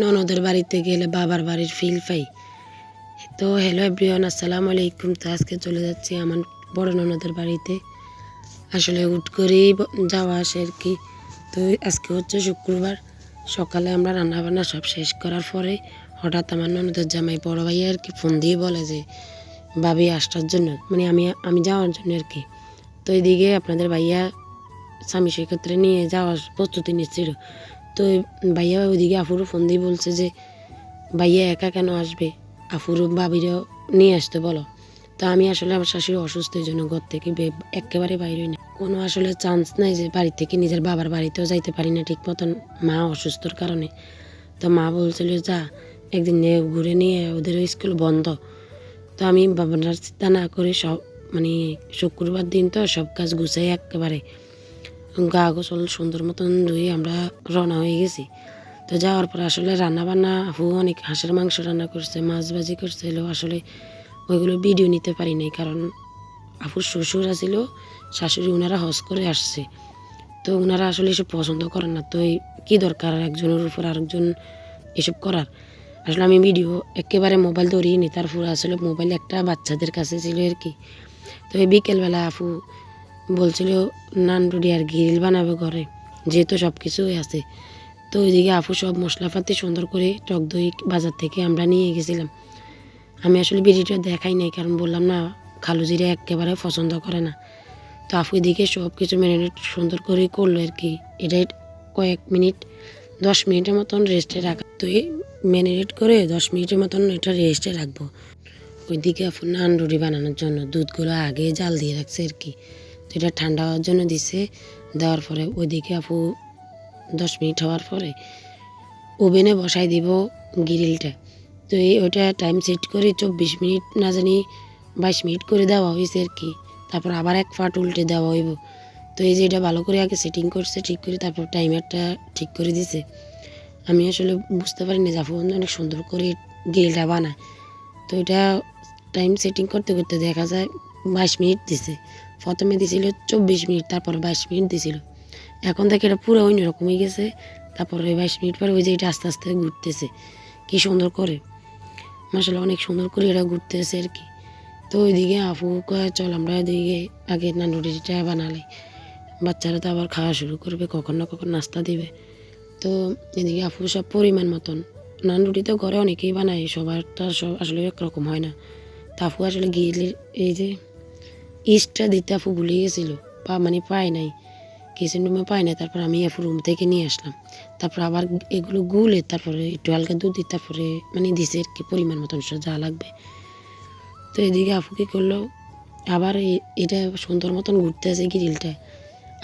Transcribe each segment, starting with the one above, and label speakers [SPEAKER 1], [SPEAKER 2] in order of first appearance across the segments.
[SPEAKER 1] ননদের বাড়িতে গেলে বাবার বাড়ির ফিল পাই। তো হ্যালো এভরিওয়ান, আসসালামু আলাইকুম। তো আজকে চলে যাচ্ছি আমার বড় ননদের বাড়িতে। আসলে হুট করেই যাওয়া আসে আর কি। তো আজকে হচ্ছে শুক্রবার, সকালে আমরা রান্নাবান্না সব শেষ করার পরে হঠাৎ আমার ননদের জামাই বড় ভাইয়া আর কি ফোন দিয়ে বলে যে ভাবি আসার জন্য, মানে আমি যাওয়ার জন্য আর কি। তো এদিকে আপনাদের ভাইয়া স্বামী সেক্ষেত্রে নিয়ে যাওয়ার প্রস্তুতি নিচ্ছিল। তো ভাইয়া ওইদিকে আফুরও ফোন দিয়ে বলছে যে ভাইয়া একা কেন আসবে, আফুর ভাবিরও নিয়ে আসতে বলো। তো আমি আসলে আমার শাশুড়ি অসুস্থ, এই জন্য ঘর থেকে একেবারে বাইরে না, কোনো আসলে চান্স নাই যে বাড়ি থেকে নিজের বাবার বাড়িতেও যাইতে পারি না ঠিক মতন, মা অসুস্থর কারণে। তো মা বলছিল যা একদিন ঘুরে নিয়ে, ওদের স্কুল বন্ধ। তো আমি বাবার চিন্তা না করে সব, মানে শুক্রবার দিন তো সব কাজ গুছাই একেবারে গা গোসল সুন্দর মতন ধুয়ে আমরা রওনা হয়ে গেছি। তো যাওয়ার পর আসলে রান্নাবান্না আপু অনেক হাঁসের মাংস রান্না করছে, মাছ ভাজি করছিল। আসলে ওইগুলো ভিডিও নিতে পারি নাই, কারণ আপুর শ্বশুর আছিল, শাশুড়ি ওনারা হজ করে আসছে। তো ওনারা আসলে এসব পছন্দ করেন না। তো কী দরকার একজনের উপর আরেকজন এসব করার। আসলে আমি ভিডিও একেবারে মোবাইল ধরিয়ে নি, তারপর আসলে মোবাইল একটা বাচ্চাদের কাছে ছিল আর কি। তো এই বিকেলবেলা আপু বলছিল নান রুটি আর গ্রিল বানাবে ঘরে, যেহেতু সব কিছুই আছে। তো ওইদিকে আপু সব মশলাপাতি সুন্দর করে টক দই বাজার থেকে আমরা নিয়ে গেছিলাম। আমি আসলে ভিডিওটা দেখাই নাই, কারণ বললাম না খালু জিরা একেবারে পছন্দ করে না। তো আপু এদিকে সব কিছু ম্যারিনেট সুন্দর করে করলো আর কি। এটা কয়েক মিনিট 10 মিনিটের মতন রেস্টে রাখা। তো এই ম্যারিনেট করে 10 মিনিটের মতন এটা রেস্টে রাখবো। ওইদিকে আপু নান রুটি বানানোর জন্য দুধগুলো আগে জাল দিয়ে রাখছে আর কি। তো এটা ঠান্ডা হওয়ার জন্য দিছে, দেওয়ার পরে ওইদিকে আপু 10 মিনিট হওয়ার পরে ওভেনে বসাই দিব গ্রিলটা। তো ওইটা টাইম সেট করে 24 মিনিট না জানি 22 মিনিট করে দেওয়া হয়েছে আর কি। তারপর আবার এক ফাট উল্টে দেওয়া হইব। তো এই যে এটা ভালো করে আগে সেটিং করছে, ঠিক করে তারপর টাইমারটা ঠিক করে দিছে। আমি আসলে বুঝতে পারিনি যে আপু অনেক সুন্দর করে গ্রিলটা বানায়। তো এটা টাইম সেটিং করতে করতে দেখা যায় 22 মিনিট দিছে। প্রথমে দিছিল 24 মিনিট, তারপর 22 মিনিট দিছিল। এখন থেকে এটা পুরো অন্যরকম হয়ে গেছে। তারপরে 22 মিনিট পরে ওই যে এটা আস্তে আস্তে ঘুরতেছে, কী সুন্দর করে, মাসাল্লাহ অনেক সুন্দর করে এটা ঘুরতেছে আর কি। তো ওইদিকে আপু কয় চল আমরা ওইদিকে আগে নান রুটিটা বানালে, বাচ্চারা তো আবার খাওয়া শুরু করবে, কখন না কখন নাস্তা দিবে। তো এদিকে আপু সব পরিমাণ মতন নান রুটি তো ঘরে অনেকেই বানায়, সবার তো সব আসলে একরকম হয় না। তা আপু আসলে গিয়ে এই যে ইস্টটা দিতে আপু ভুলে গেছিলো, মানে পায় নাই, কিচেন রুমে পাই না। তারপর আমি আপু রুম থেকে নিয়ে আসলাম। তারপর আবার এগুলো গুলে তারপরে একটু হালকা দুধ দিই, তারপরে মানে দিছে আর কি পরিমাণ মতন যা লাগবে। তো এদিকে আপু কী করলো, আবার এটা সুন্দর মতন ঘুরতে আছে গ্রিলটা,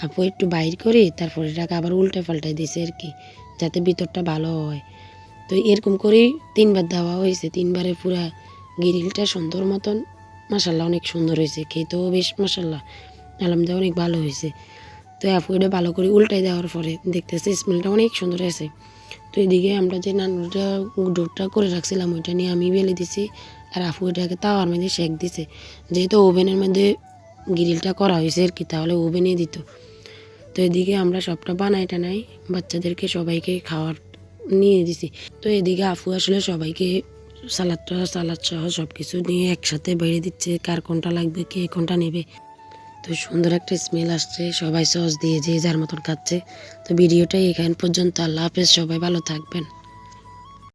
[SPEAKER 1] আপু একটু বাইর করে তারপরে এটাকে আবার উল্টে পাল্টাই দিছে আর কি, যাতে ভিতরটা ভালো হয়। তো এরকম করেই 3বার দেওয়া হয়েছে। 3বারে পুরা গ্রিলটা সুন্দর মতন মাসাল্লাহ অনেক সুন্দর হয়েছে, খেতেও বেশ মাসাল্লাহ আলহামদুলিল্লাহ অনেক ভালো হয়েছে। তো আপু এটা ভালো করে উল্টাই দেওয়ার পরে দেখতেছে স্মেলটা অনেক সুন্দর আছে। তো এদিকে আমরা যে নানুটা ডোরটা করে রাখছিলাম ওইটা নিয়ে আমি বেলে দিছি, আর আপু এটাকে তাওয়ার মধ্যে সেঁক দিছে। যেহেতু ওভেনের মধ্যে গ্রিলটা করা হয়েছে আর কি, তাহলে ওভেনে দিত। তো এদিকে আমরা সবটা বানাই টানাই বাচ্চাদেরকে সবাইকে খাওয়ার নিয়ে দিছি। তো এদিকে আপু আসলে সবাইকে সালাদ সহ সব কিছু নিয়ে একসাথে বেড়ে দিচ্ছে, কার কোনটা লাগবে কে কোনটা নেবে। তো সুন্দর একটা স্মেল আসছে, সবাই সস দিয়ে যে যার মতন খাচ্ছে। তো ভিডিওটাই এখান পর্যন্ত। আল্লাহ হাফেজ, সবাই ভালো থাকবেন।